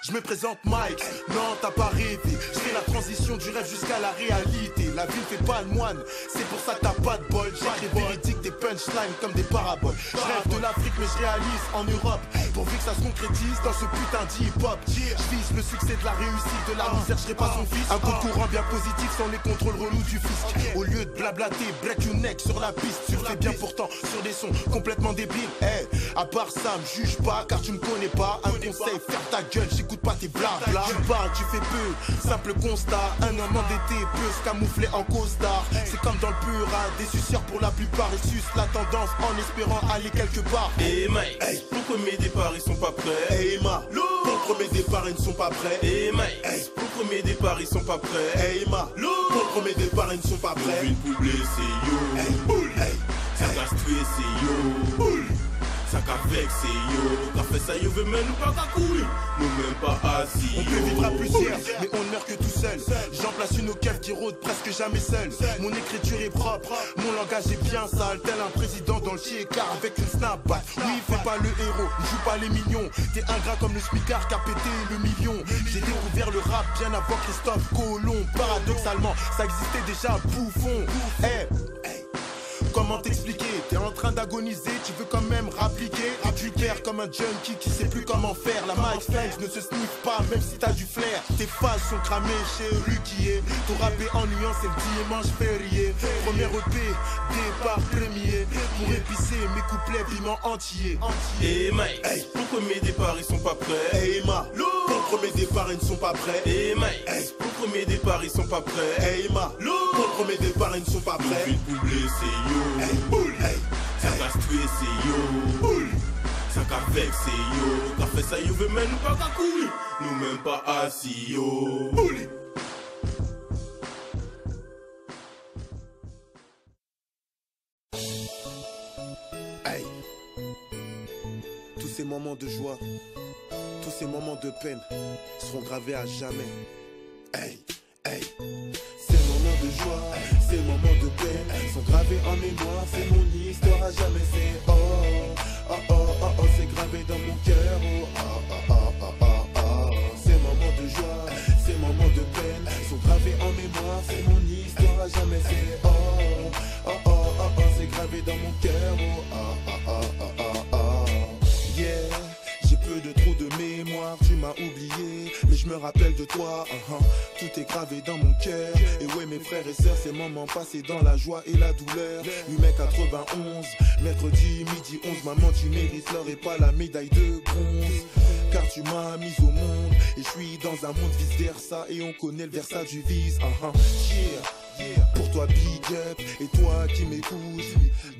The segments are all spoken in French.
Je me présente Mike, non t'as pas rêvé. Je fais la transition du rêve jusqu'à la réalité. La vie fait pas le moine, c'est pour ça que t'as pas de bol. J'ai des véridiques, des punchlines comme des paraboles. Je rêve de l'Afrique mais je réalise en Europe. Pourvu que ça se concrétise dans ce putain d'hip-hop. Je vise le succès de la réussite, de la misère, je serai pas son fils. Un coup de courant bien positif sans les contrôles relous du fisc. Au lieu de blablater, break your neck sur la piste. Tu le fais bien pourtant sur des sons complètement débiles. À part ça, me juge pas car tu me connais pas. Un conseil, ferme ta gueule, j'écoute pas tes blabla. Tu parles, tu fais peu, simple constat. Un homme endetté peut se camoufler en costard. C'est comme dans le pur, des suceurs pour la plupart. Ils sucent la tendance en espérant aller quelque part. Hey Mike, pourquoi mes départs ils sont pas prêts? Hey Ma, pour le premier départ ils ne sont pas prêts. Hey Mike, pourquoi mes départs ils sont pas prêts? Hey Ma, pour le premier départ ils ne sont pas prêts. Une pour blesser yo, ça casse tuer c'est yo. Ça qu'a vexé yo, qu'a fait ça yo veut même nous pas qu'à courir, nous même pas assis yo. On peut vivre à plusieurs, mais on ne meurt que tout seul. J'en place une au keuf qui rôde presque jamais seul. Mon écriture est propre, mon langage est bien sale. Tel un président dans le car avec une snapback. Oui, fais pas le héros, joue pas les millions. T'es ingrat comme le smicard qui a pété le million. J'ai découvert le rap bien avant Christophe Colomb. Paradoxalement, ça existait déjà, bouffon. Comment t'expliquer? T'es en train d'agoniser, tu veux quand même rappliquer. Et tu perds comme un junkie qui sait plus comment faire. La Mike Fangs ne se sniffe pas même si t'as du flair. Tes phases sont cramées chez Ruquier. Ton rap est ennuyant, c'est le dimanche férié. Première EP, départ premier. Pour épicer mes couplets piment entier. Hey Mike, pourquoi mes départs ils sont pas prêts? Hey Ma, pour le premier départ ils ne sont pas prêts. Hey Mike, pourquoi mes départs ils sont pas prêts? Hey Ma, pour le premier départ ils ne sont pas prêts. Une pour blesser yo, ça casse tuer c'est yo, ça qu'a vexé yo, qu'a fait ça yo veut même nous pas qu'à courir, nous même pas assis yo. Tous ces moments de joie, tous ces moments de peine seront gravés à jamais. Ces moments de joie, ces moments de peine sont gravés en mémoire. C'est mon histoire à jamais. C'est c'est gravé dans mon cœur. Ces moments de joie, ces moments de peine sont gravés en mémoire. C'est mon histoire à jamais. C'est c'est gravé dans mon cœur. J'ai peu de trous de mémoire, tu m'as oublié, mais je me rappelle de toi. Tout est gravé dans mon cœur. Et ouais, mes frères et sœurs, ces moments passés dans la joie et la douleur. 8 mai 91, mercredi midi 11. Maman, tu mérites l'or et pas la médaille de bronze. Car tu m'as mis au monde et je suis dans un monde vice versa. Et on connaît le versa du vice. Pour toi big up, et toi qui m'écoutes,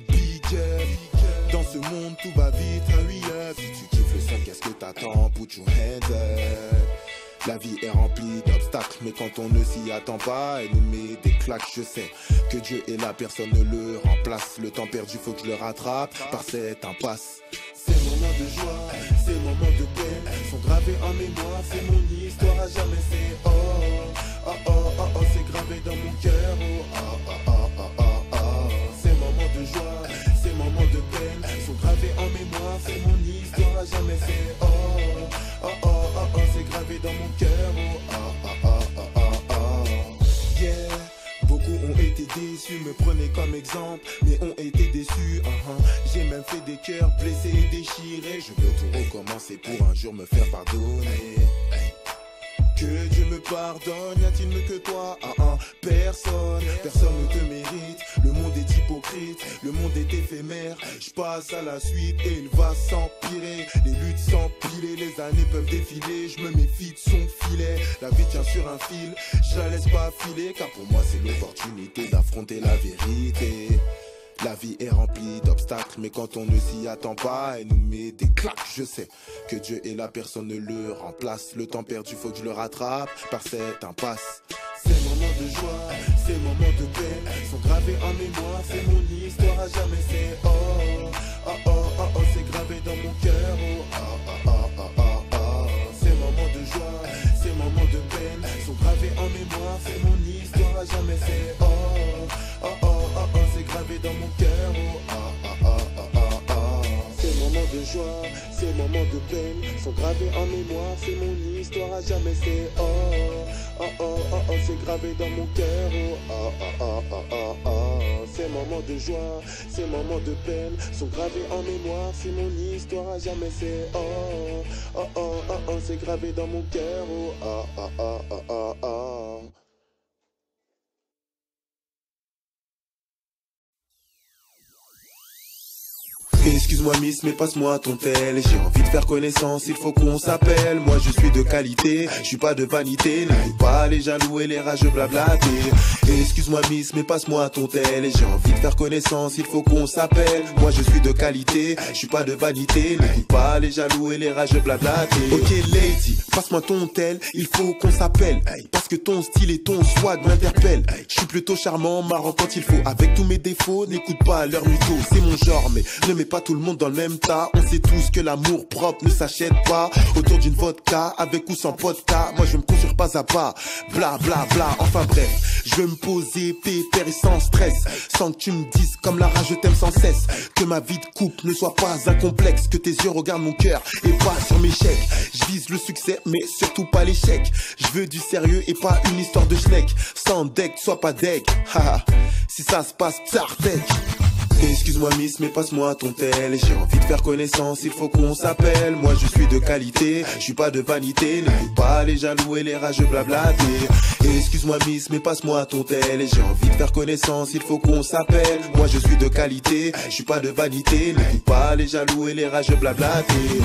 big up. Dans ce monde tout va vite, hurry up. Si tu kiffes le son, qu'est-ce que t'attends? Put your hands up. La vie est remplie d'obstacles, mais quand on ne s'y attend pas, elle nous met des claques. Je sais que Dieu est là, personne ne le remplace. Le temps perdu, faut que je le rattrape par cette impasse. Ces moments de joie, ces moments de peine sont gravés en mémoire. C'est mon histoire à jamais. C'est c'est gravé dans mon cœur. Ces moments de joie, ces moments de peine sont gravés en mémoire. C'est mon histoire à jamais. C'est c'est gravé dans mon cœur. Beaucoup ont été déçus, me prenaient comme exemple, mais ont été déçus. J'ai même fait des cœurs blessés et déchirés. Je veux tout recommencer pour un jour me faire pardonner. Que Dieu me pardonne, y a-t-il mieux que toi? Personne, personne ne te mérite. Le monde est hypocrite, le monde est éphémère. Je passe à la suite et il va s'empirer. Les luttes s'empiler, les années peuvent défiler. Je me méfie de son filet. La vie tient sur un fil, je la laisse pas filer. Car pour moi c'est l'opportunité d'affronter la vérité. La vie est remplie d'obstacles, mais quand on ne s'y attend pas, elle nous met des claques. Je sais que Dieu est là, personne ne le remplace. Le temps perdu, faut que je le rattrape par cette impasse. Ces moments de joie, ces moments de peine sont gravés en mémoire. C'est mon histoire à jamais. C'est c'est gravé dans mon cœur. Ces moments de joie, ces moments de peine sont gravés en mémoire. C'est mon histoire à jamais. C'est c'est gravé dans mon cœur. Ces moments de joie, ces moments de peine sont gravés en mémoire, c'est mon histoire à jamais, c'est oh, oh, oh, oh, oh, c'est gravé dans mon cœur, oh, oh, oh, oh, oh, oh. Ces moments de joie, ces moments de peine sont gravés en mémoire, c'est mon histoire à jamais, c'est oh, oh, oh, oh, oh, c'est gravé dans mon cœur, oh, oh, oh, oh, oh, oh, oh. Excuse-moi miss, mais passe-moi ton tel. J'ai envie de faire connaissance, il faut qu'on s'appelle. Moi je suis de qualité, je suis pas de vanité. N'écoute pas les jaloux et les rageux blablater. Excuse-moi miss, mais passe-moi ton tel. J'ai envie de faire connaissance, il faut qu'on s'appelle. Moi je suis de qualité, je suis pas de vanité. N'écoute pas les jaloux et les rageux blablater. Ok lady, passe-moi ton tel, il faut qu'on s'appelle. Parce que ton style et ton swag m'interpellent. Je suis plutôt charmant, marrant quand il faut. Avec tous mes défauts, n'écoute pas leur mytho. C'est mon genre, mais ne mets pas tout le monde dans le même tas. On sait tous que l'amour propre ne s'achète pas autour d'une vodka, avec ou sans vodka. Moi je vais me construire pas à pas, bla bla bla. Enfin bref, je vais me poser pépère et sans stress, sans que tu me dises comme la rage je t'aime sans cesse. Que ma vie de couple ne soit pas un complexe, que tes yeux regardent mon cœur et pas sur mes chèques. Je vise le succès mais surtout pas l'échec. Je veux du sérieux et pas une histoire de schneck. Sans deck, sois pas deg, haha. Si ça se passe, psartec. Excuse-moi miss, mais passe-moi ton tel. J'ai envie de faire connaissance, il faut qu'on s'appelle. Moi je suis de qualité, je suis pas de vanité. N'écoute pas les jaloux et les rageux blablater. Excuse-moi miss, mais passe-moi ton tel. J'ai envie de faire connaissance, il faut qu'on s'appelle. Moi je suis de qualité, je suis pas de vanité. N'écoute pas les jaloux et les rageux blablater.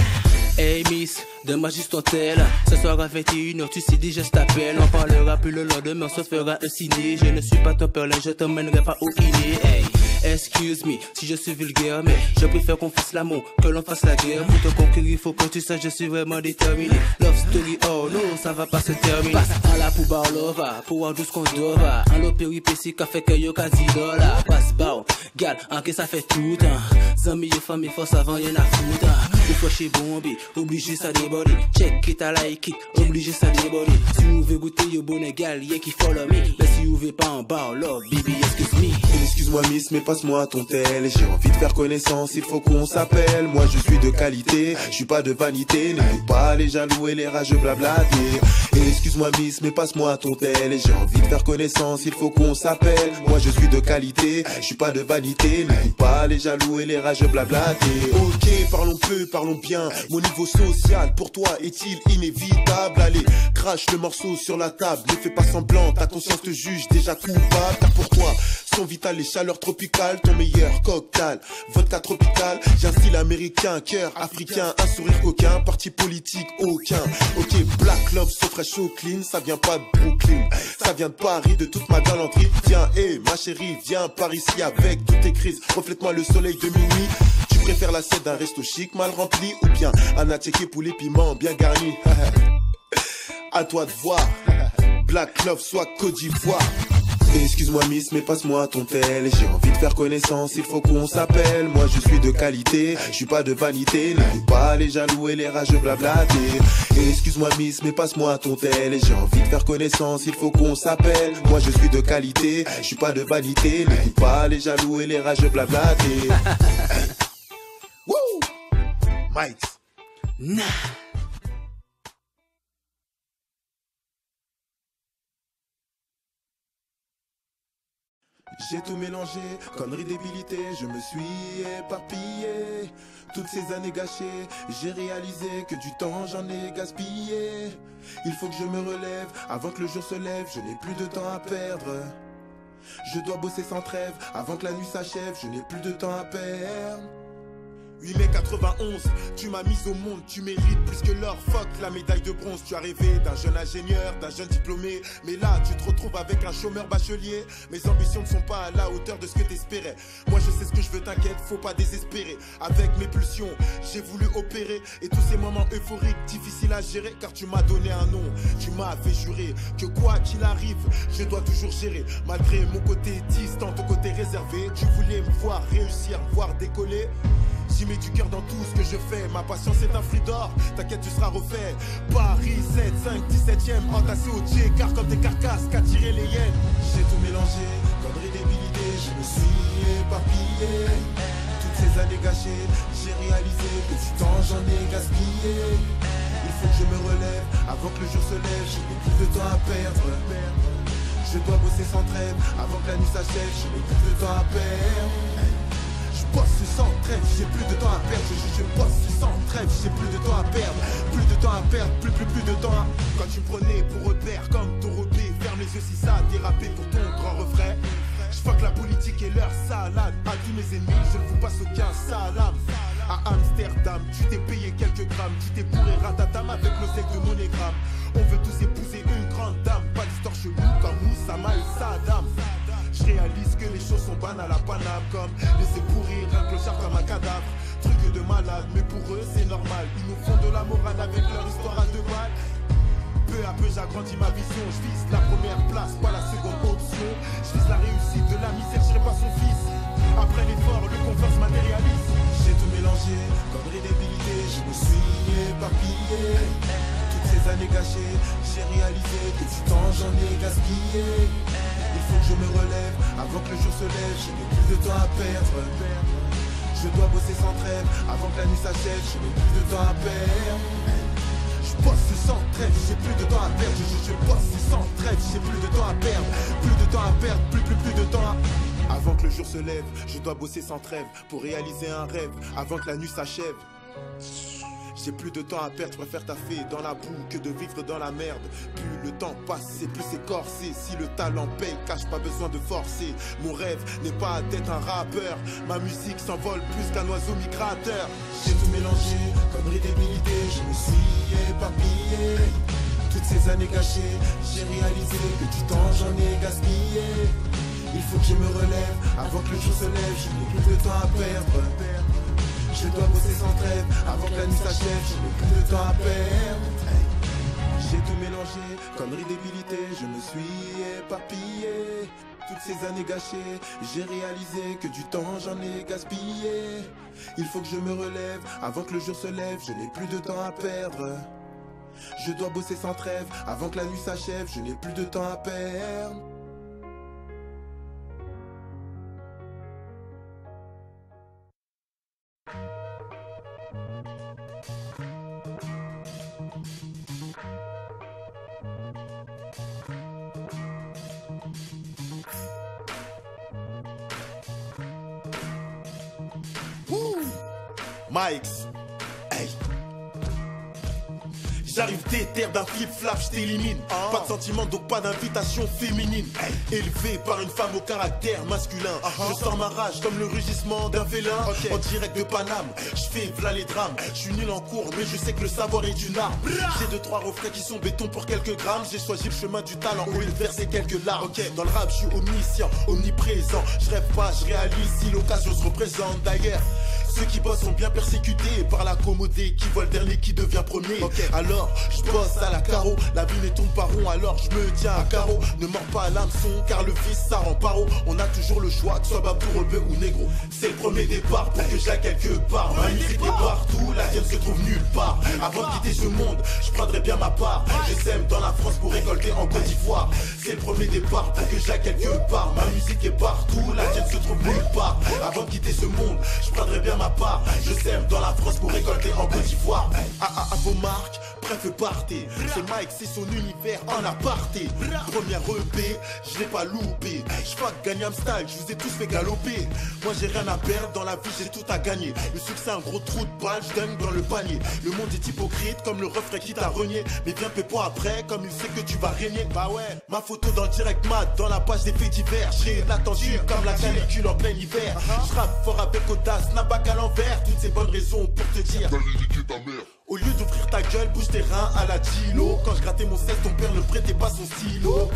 Hey Miss, donne-moi juste ton tel. Ce soir à 21h, tu sais déjà je t'appelle. On parlera plus le lendemain, on se fera un ciné. Je ne suis pas ton perlin, je t'emmènerai pas au kiné. Hey, excuse me si je suis vulgaire, mais je préfère qu'on fasse l'amour que l'on fasse la guerre. Pour te conquérir, il faut que tu saches, je suis vraiment déterminé. Love story, oh non, ça va pas se terminer. Passe en la pour bar lova, pour voir d'où ce qu'on dova. En l'eau péripétie, qu'a fait que yo quasi dollar. Passe bao, gal, en que ça fait tout un. Zami, yo famille, force avant, y'en a foutre. Ou fois chez Bombay, obligé ça déborde. Check it, I like it, obligé ça déborde. Si vous voulez goûter yo bon égal, y'a qui follow me. Mais si vous voulez pas en bar, love, baby, excuse me. Excuse-moi miss, mais passe-moi ton tel. J'ai envie de faire connaissance, il faut qu'on s'appelle. Moi je suis de qualité, je suis pas de vanité. N'écoute pas les jaloux et les rageux blablater. Excuse-moi miss, mais passe-moi ton tel. J'ai envie de faire connaissance, il faut qu'on s'appelle. Moi je suis de qualité, je suis pas de vanité. N'écoute pas les jaloux et les rageux blablater. Ok, parlons peu, parlons bien. Mon niveau social pour toi est-il inévitable? Allez, crache le morceau sur la table. Ne fais pas semblant, ta conscience te juge déjà coupable. Car pour toi, son vital et chaleur tropicale, ton meilleur cocktail, vodka tropical. J'ai un style américain, cœur africain, un sourire coquin, parti politique aucun. Ok, black love, so fresh, so clean, ça vient pas de Brooklyn, ça vient de Paris, de toute ma galanterie. Viens, ma chérie, viens par ici avec toutes tes crises. Reflète-moi le soleil de minuit. Tu préfères la scène d'un resto chic mal rempli ou bien un attiqué poulet piment bien garni? À toi de voir. Black love, soit Côte d'Ivoire. Excuse-moi miss, mais passe-moi ton tel. J'ai envie de faire connaissance, il faut qu'on s'appelle. Moi je suis de qualité, je suis pas de vanité. N'écoute pas les jaloux et les rageux blablater. Excuse-moi miss, mais passe-moi ton tel. J'ai envie de faire connaissance, il faut qu'on s'appelle. Moi je suis de qualité, je suis pas de vanité. N'écoute pas les jaloux et les rageux blablater. Woo! Mike. Nah. J'ai tout mélangé, conneries débilité, je me suis éparpillé. Toutes ces années gâchées, j'ai réalisé que du temps j'en ai gaspillé. Il faut que je me relève, avant que le jour se lève, je n'ai plus de temps à perdre. Je dois bosser sans trêve, avant que la nuit s'achève, je n'ai plus de temps à perdre. 8 mai 91, tu m'as mise au monde, tu mérites plus que l'or, fuck la médaille de bronze. Tu as rêvé d'un jeune ingénieur, d'un jeune diplômé, mais là tu te retrouves avec un chômeur bachelier. Mes ambitions ne sont pas à la hauteur de ce que t'espérais. Moi je sais ce que je veux, t'inquiète, faut pas désespérer. Avec mes pulsions, j'ai voulu opérer. Et tous ces moments euphoriques, difficiles à gérer, car tu m'as donné un nom, tu m'as fait jurer que quoi qu'il arrive, je dois toujours gérer. Malgré mon côté distant, ton côté réservé, tu voulais me voir réussir, me voir décoller. J'y mets du cœur dans tout ce que je fais. Ma patience est un fruit d'or, t'inquiète tu seras refait. Paris 7, 5, 17ème, entassé au Dieu, car comme des carcasses qu'attirer les hyènes. J'ai tout mélangé, conneries débilité, je me suis éparpillé. Toutes ces années gâchées, j'ai réalisé que du temps j'en ai gaspillé. Il faut que je me relève avant que le jour se lève, je n'ai plus de temps à perdre. Je dois bosser sans trêve avant que la nuit s'achève, je n'ai plus de temps à perdre. Je bosse sans trêve, j'ai plus de temps à perdre. Je bosse sans trêve, j'ai plus de temps à perdre. Plus de temps à perdre, plus de temps à... Quand tu me prenais pour repère comme ton repère, ferme les yeux si ça a dérapé pour ton grand refrain. Je fuck la politique et leur salade. À tous mes ennemis, je ne vous passe aucun salam. À Amsterdam, tu t'es payé quelques grammes, tu t'es bourré ratatam avec l'oseille de monégramme. On veut tous épouser une grande dame, pas d'histoire chelou comme Oussama et Saddam. Je réalise que les choses sont bannes à la Paname, comme laisser pourrir un clochard comme un cadavre. Truc de malade, mais pour eux c'est normal. Ils nous font de la morale avec leur histoire à 2 balles. Peu à peu j'agrandis ma vision, je vise la première place, pas la seconde option. Je vise la réussite de la misère, je serai pas son fils. Après l'effort, le confort se matérialise. J'ai tout mélangé, comme débilité, je me suis éparpillé. Toutes ces années gâchées, j'ai réalisé que du temps j'en ai gaspillé. Il faut que je me relève avant que le jour se lève, je n'ai plus de temps à perdre. Je dois bosser sans trêve avant que la nuit s'achève, je n'ai plus de temps à perdre. Je bosse sans trêve, j'ai plus de temps à perdre. Je bosse sans trêve, j'ai plus de temps à perdre. Plus de temps à perdre, plus de temps à... Avant que le jour se lève, je dois bosser sans trêve pour réaliser un rêve avant que la nuit s'achève. J'ai plus de temps à perdre, je préfère taffer dans la boue que de vivre dans la merde. Plus le temps passe, c'est plus c'est corsé. Si le talent paye, cache pas besoin de forcer. Mon rêve n'est pas d'être un rappeur. Ma musique s'envole plus qu'un oiseau migrateur. J'ai tout mélangé, comme débilité, je me suis éparpillé. Toutes ces années gâchées, j'ai réalisé que du temps j'en ai gaspillé. Il faut que je me relève avant que le jour se lève, je n'ai plus de temps à perdre. Je dois bosser sans trêve avant que la nuit s'achève, je n'ai plus de temps à perdre. J'ai tout mélangé, connerie débilité, je me suis éparpillé. Toutes ces années gâchées, j'ai réalisé que du temps j'en ai gaspillé. Il faut que je me relève avant que le jour se lève, je n'ai plus de temps à perdre. Je dois bosser sans trêve avant que la nuit s'achève, je n'ai plus de temps à perdre. Mike's, hey. J'arrive déter d'un flip-flap, je t'élimine. Pas de sentiment, donc pas d'invitation féminine. Élevé par une femme au caractère masculin. Je sors ma rage comme le rugissement d'un félin. En direct de Paname, je fais v'là les drames. Je suis nul en cours, mais je sais que le savoir est une arme. J'ai 2-3 refrains qui sont béton pour quelques grammes. J'ai choisi le chemin du talent au lieu de verser quelques larmes. Dans le rap, je suis omniscient, omniprésent. Je rêve pas, je réalise si l'occasion se représente. D'ailleurs, ceux qui bossent sont bien persécutés par l'accommodé qui voit le dernier qui devient premier. Alors je bosse à la carreau, la vie ne tourne pas rond, alors je me tiens à carreau. Ne mords pas à l'hameçon car le vice ça rend paro. On a toujours le choix, que ce soit babou, rebeu ou négro. C'est le premier départ pour que j'aille quelque part. Ma musique est partout, la tienne se trouve nulle part. Avant de quitter ce monde, je prendrai bien ma part. Je sème dans la France pour récolter en Côte d'Ivoire. C'est le premier départ pour que j'aille quelque part. Ma musique est partout, la tienne se trouve nulle part. Avant de quitter ce monde, je prendrai bien ma part. Je sème dans la France pour récolter en Côte d'Ivoire. À vos marques, bref partez. C'est Mike, c'est son univers en aparté. Première EP, je l'ai pas loupé. Je fuck Gangnam Style, je vous ai tous fait galoper. Moi j'ai rien à perdre, dans la vie j'ai tout à gagner. Le succès un gros trou de balle, je donne dans le panier. Le monde est hypocrite comme le refrain qui t'a renié. Mais viens paie pas après, comme il sait que tu vas régner. Bah ouais, ma photo dans le direct mat, dans la page des faits divers. J'ai l'attendu comme la canicule en plein hiver. Je rappe fort avec audace, snapback à l'envers. Toutes ces bonnes raisons pour te dire au lieu d'ouvrir ta gueule, bouge tes reins à la Gilo. Quand je grattais mon set, ton père ne prêtait pas son stylo.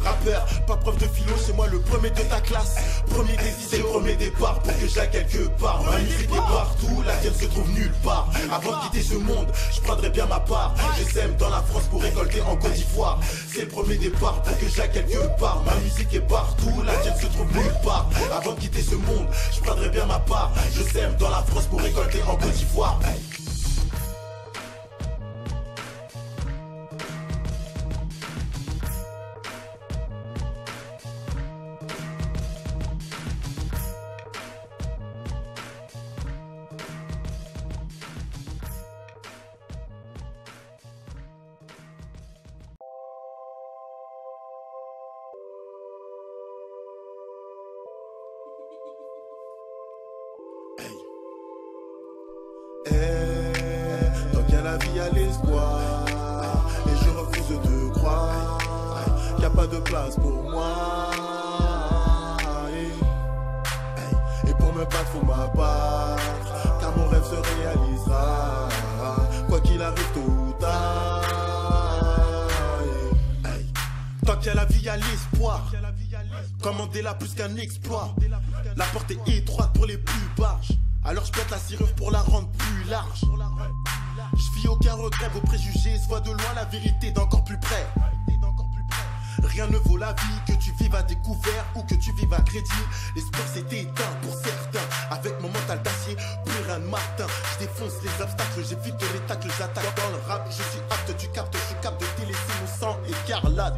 Rappeur, pas preuve de philo, c'est moi le premier de ta classe. Premier des idées, premier départ pour que j'aille quelque part. Ma musique est partout, la tienne se trouve nulle part. Avant de quitter ce monde, je prendrai bien ma part. Je sème dans la France pour récolter en Côte d'Ivoire. C'est le premier départ pour que j'aille quelque part. Ma musique est partout, la tienne se trouve nulle part. Avant de quitter ce monde, je prendrai bien ma part. Je sème dans la France pour récolter en Côte d'Ivoire. la vie a l'espoir. Et je refuse de croire qu'il n'y a pas de place pour moi. Et pour me battre faut m'abattre, car mon rêve se réalisera, quoi qu'il arrive tôt ou tard. Tant qu'il y a la vie, il y a l'espoir. Commander la plus qu'un exploit. La porte est étroite pour les plus barges, alors je pète la serrure pour la rendre plus large. Je vis aucun regret, vos préjugés se voient de loin, la vérité d'encore plus près. Rien ne vaut la vie, que tu vives à découvert ou que tu vives à crédit. L'espoir s'est éteint pour certains. Avec mon mental d'acier, plus rien de matin. Je défonce les obstacles, j'évite les tacles, j'attaque dans le rap. Je suis apte, tu captes, je suis capable de délaisser mon sang écarlate.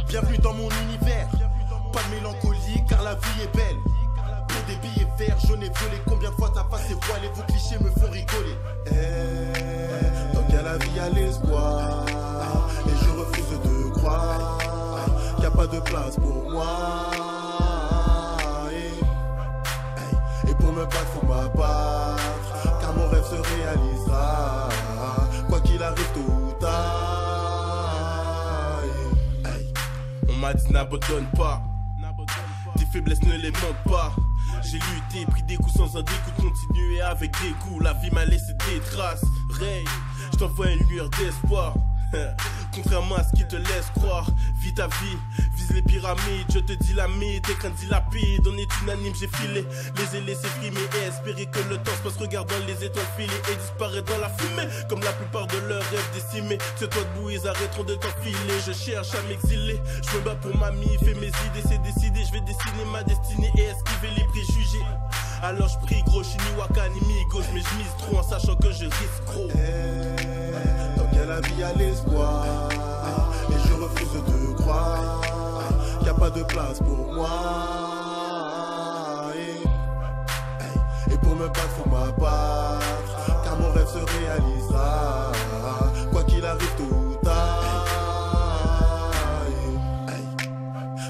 Bienvenue dans mon univers, pas de mélancolie car la vie est belle. Pour des billets verts, jaune et violet, combien de fois ta face est voilée, vos clichés me font rigoler. Tant qu'il y a la vie, il y a l'espoir. Et je refuse de croire qu'il n'y a pas de place pour moi. Et pour me battre, faut m'abattre, car mon rêve se réalisera, quoi qu'il arrive tôt ou tard. On m'a dit n'abandonne pas, tes faiblesses ne les manquent pas. J'ai lutté, pris des coups sans un dégoût, continué avec des coups. La vie m'a laissé des traces. Ray, je t'envoie une lueur d'espoir. Contrairement à ce qui te laisse croire, vis ta vie, vise les pyramides. Je te dis l'ami, tes craintes dilapides. On est unanime, j'ai filé, les ai laissés frimer et espérer que le temps se passe regardant les étoiles filer et disparaître dans la fumée. Comme la plupart de leurs rêves décimés, c'est toi debout, ils arrêteront de t'enfiler. Je cherche à m'exiler, je me bats pour ma mie, fais mes idées, c'est décidé. Je vais dessiner ma destinée et esquiver les préjugés. Alors je prie gros, Shiniwaka ni gauche, mais je mise trop en sachant que je risque gros. Tant qu'il y a la vie, il y a l'espoir. Et je refuse de croire qu'il n'y a pas de place pour moi. Et pour me battre, faut m'abattre, car mon rêve se réalisera, quoi qu'il arrive tôt ou tard.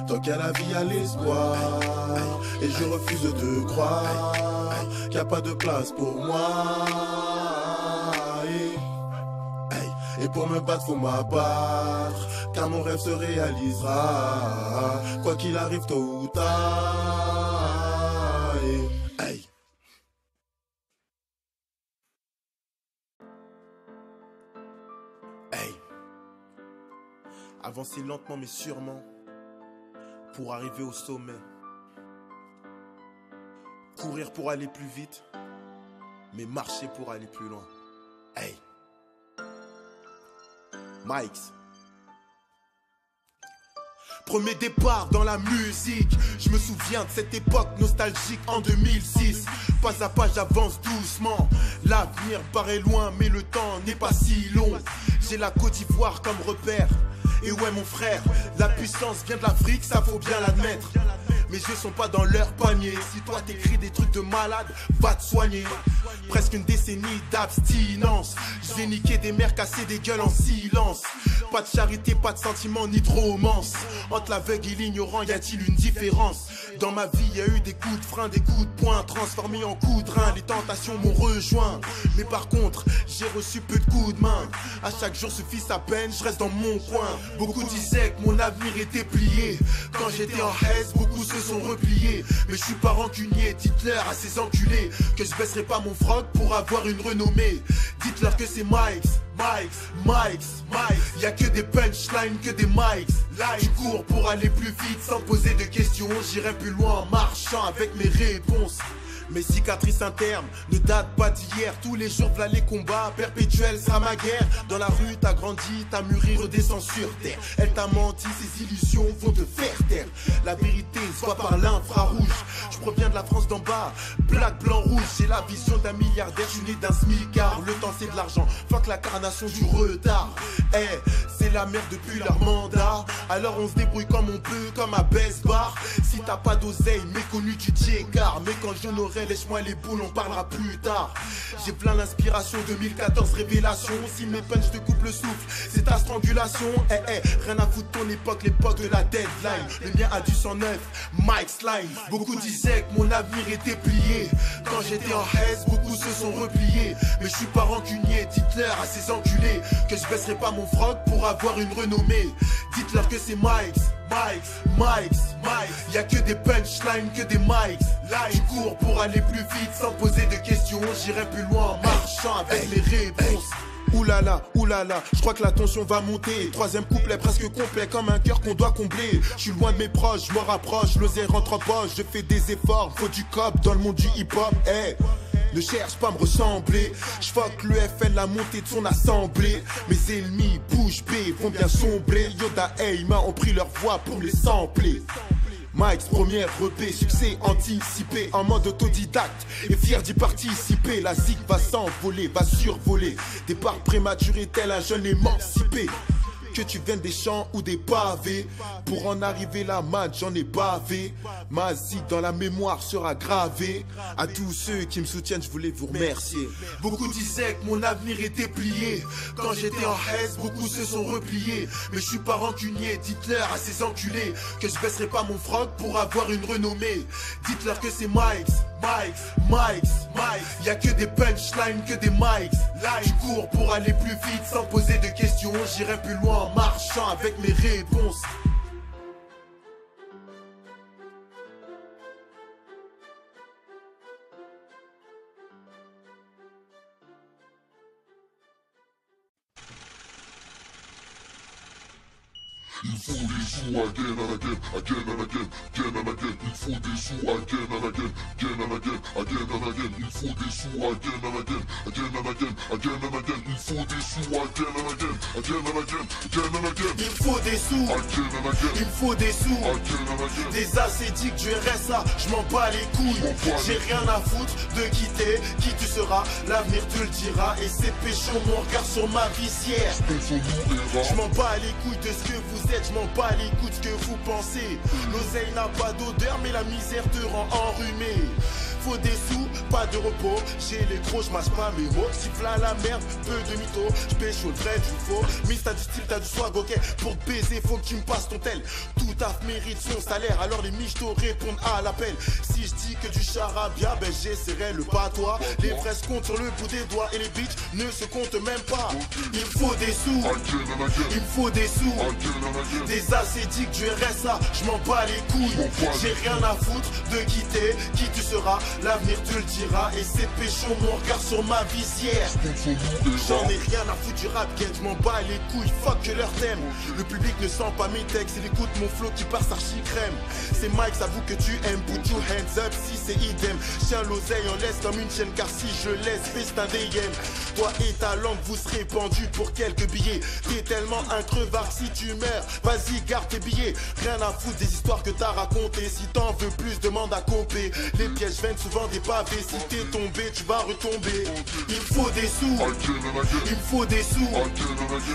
Tant qu'il y a la vie, il y a l'espoir. Et je refuse de croire qu'il n'y a pas de place pour moi. Et pour me battre, faut m'abattre, car mon rêve se réalisera, quoi qu'il arrive tôt ou tard. Avancer lentement mais sûrement pour arriver au sommet. Courir pour aller plus vite, mais marcher pour aller plus loin. Mike's. Premier départ dans la musique, je me souviens de cette époque nostalgique en 2006. Pas à pas j'avance doucement, l'avenir paraît loin mais le temps n'est pas si long. J'ai la Côte d'Ivoire comme repère, et ouais mon frère, la puissance vient de l'Afrique, ça faut bien l'admettre. Mes yeux sont pas dans leur panier, si toi t'écris des trucs de malade, va te soigner. Presque une décennie d'abstinence, je vais niquer des mères, casser des gueules en silence. Pas de charité, pas de sentiment ni de romance. Entre l'aveugle et l'ignorant, y a-t-il une différence? Dans ma vie, y a eu des coups de frein, des coups de poing, transformés en coups de rein. Les tentations m'ont rejoint, mais par contre, j'ai reçu peu de coups de main. À chaque jour suffit sa peine, je reste dans mon coin. Beaucoup disaient que mon avenir était plié. Quand j'étais en haise, beaucoup se sont repliés. Mais je suis pas rancunier, dites-leur à ces enculés que je baisserai pas mon froc pour avoir une renommée. Dites-leur que c'est Mike's. Y'a que des punchlines, que des mics. Je cours pour aller plus vite sans poser de questions. J'irai plus loin en marchant avec mes réponses. Mes cicatrices internes ne datent pas d'hier. Tous les jours v'là les combats perpétuels, sera ma guerre. Dans la rue t'as grandi, t'as mûri, redescends sur terre. Elle t'a menti, ses illusions vont te faire taire. La vérité se voit par l'infrarouge. Je proviens de la France d'en bas, black, blanc, rouge. J'ai la vision d'un milliardaire, je suis né d'un smicard. Le temps c'est de l'argent, fuck la carnation du retard. C'est la merde depuis leur mandat. Alors on se débrouille comme on peut, comme à Best Bar. Si t'as pas d'oseille, méconnu tu t'y écartes. Mais quand j'en aurai vrai, lèche-moi les boules, on parlera plus tard. J'ai plein d'inspiration, 2014 révélation. Si mes punchs te coupent le souffle, c'est ta strangulation. Rien à foutre ton époque, l'époque de la deadline. Le mien a du 109, Mike Slime. Beaucoup disaient que mon avenir était plié. Quand j'étais en haise, beaucoup se sont repliés. Mais je suis pas rancunier, dites-leur à ces enculés que je baisserai pas mon froc pour avoir une renommée. Dites-leur que c'est Mike. Y'a que des punchlines, que des mics. Là, je cours pour aller plus vite sans poser de questions. J'irai plus loin en marchant avec les réponses. Oulala, je crois que la tension va monter. Troisième couplet presque complet comme un cœur qu'on doit combler. Je suis loin de mes proches, je me rapproche, l'oseille rentre en poche. Je fais des efforts, faut du cop dans le monde du hip-hop. Ne cherche pas à me ressembler. J'fuck le FN, la montée de son assemblée. Mes ennemis bouche bée vont bien sombrer. Yoda et Ima ont pris leur voix pour me les sampler. Mike's première repé, succès anticipé en mode autodidacte et fier d'y participer. La zik va s'envoler, va survoler. Départ prématuré tel un jeune émancipé. Que tu viennes des champs ou des pavés, pour en arriver là, man, j'en ai bavé. Ma zik dans la mémoire sera gravée. À tous ceux qui me soutiennent, je voulais vous remercier. Beaucoup disaient que mon avenir était plié. Quand j'étais en haise, beaucoup se sont repliés. Mais je suis pas rancunier, dites-leur à ces enculés que je baisserai pas mon froc pour avoir une renommée. Dites-leur que c'est Mike's. Y'a que des punchlines, que des mics. Là, je cours pour aller plus vite sans poser de questions. J'irai plus loin en marchant avec mes réponses. Il faut des sous again and again. Il faut des sous again and again. Il faut des sous again and again. Il faut des sous again and again. Il faut des sous, il faut des sous. Des acédiques du RSA, je m'en bats les couilles. J'ai rien à foutre de quitter qui tu seras. L'avenir te le dira et c'est pécho mon regard sur ma visière. Je m'en bats les couilles de ce que vous êtes, je m'en bats les couilles de ce que vous pensez. L'oseille n'a pas d'odeur mais la misère te rend enrhumé. Faut des sous, pas de repos. J'ai les gros, j'mâche pas mes mots. Siffle à la merde, peu de mytho. J'pêche au vrai du faux. Miss, t'as du style, t'as du swag, ok. Pour te baiser, faut que tu me passes ton tel. Tout taf mérite son salaire, alors les michtos répondent à l'appel. Si je dis que du charabia, ben j'essaierai le patois. Les fraises comptent sur le bout des doigts et les bitches ne se comptent même pas. Il faut des sous, il faut des sous. Des acédiques du RSA, j'm'en bats les couilles. J'ai rien à foutre de quitter qui tu seras. L'avenir te le dira et c'est pécho mon regard sur ma visière. J'en ai rien à foutre du rap game, je m'en bats les couilles, fuck que leur thème. Le public ne sent pas mes textes, il écoute mon flow qui passe archi crème. C'est Mike, avoue que tu aimes, put your hands up si c'est idem. Tiens l'oseille en laisse comme une chaîne car si je laisse, fais un DM. Toi et ta langue vous serez pendus pour quelques billets. T'es tellement un crevard si tu meurs, vas-y garde tes billets. Rien à foutre des histoires que t'as racontées, si t'en veux plus demande à compter. Les pièges viennent souvent des pavés, si t'es tombé tu vas retomber. Il faut des sous, il faut des sous.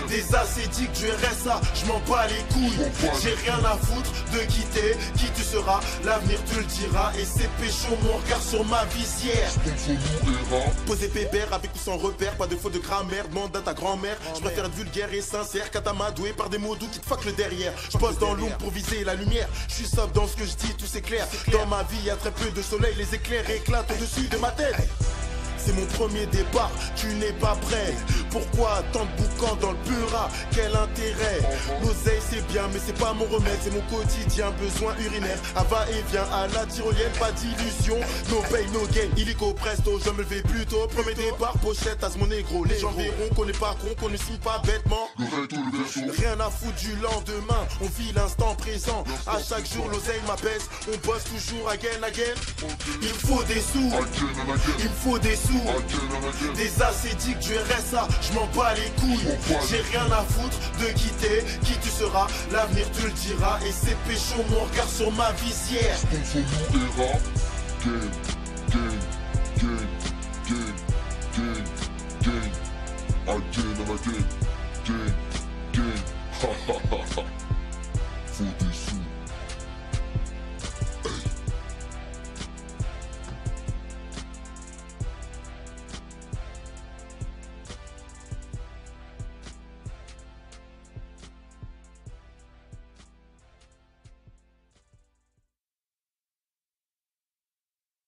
Des acédiques du RSA, je m'en bats les couilles. J'ai rien à foutre de quitter qui tu seras. L'avenir te le dira et c'est pécho mon regard sur ma visière. Posé pépère avec ou sans repère, pas de faute de grammaire, demande à ta grand-mère. Je préfère être vulgaire et sincère qu'à t'amadouer par des mots doux qui te fuck le derrière. Je pose dans l'ombre pour viser la lumière. Je suis sobre dans ce que je dis, tout c'est clair. Dans ma vie y a très peu de soleil, les éclairs éclatent au-dessus de ma tête. C'est mon premier départ, tu n'es pas prêt. Pourquoi tant de boucans dans le pura? Quel intérêt? L'oseille c'est bien mais c'est pas mon remède, c'est mon quotidien, besoin urinaire. À va-et-vient à la tyrolienne, pas d'illusion. No pay, no gain, illico presto, je me levais plus tôt. Premier départ, pochette à ce mon négro. Les gens verront qu'on n'est pas con, qu'on ne signe pas bêtement. Rien à foutre du lendemain, on vit l'instant présent. À chaque jour l'oseille m'apaise, on bosse toujours again. Il faut des sous, il faut des sous. Des acédiques du RSA, je m'en bats les couilles. J'ai rien à foutre de quitter qui tu seras. L'avenir te le dira et c'est pécho mon regard sur ma visière. Faut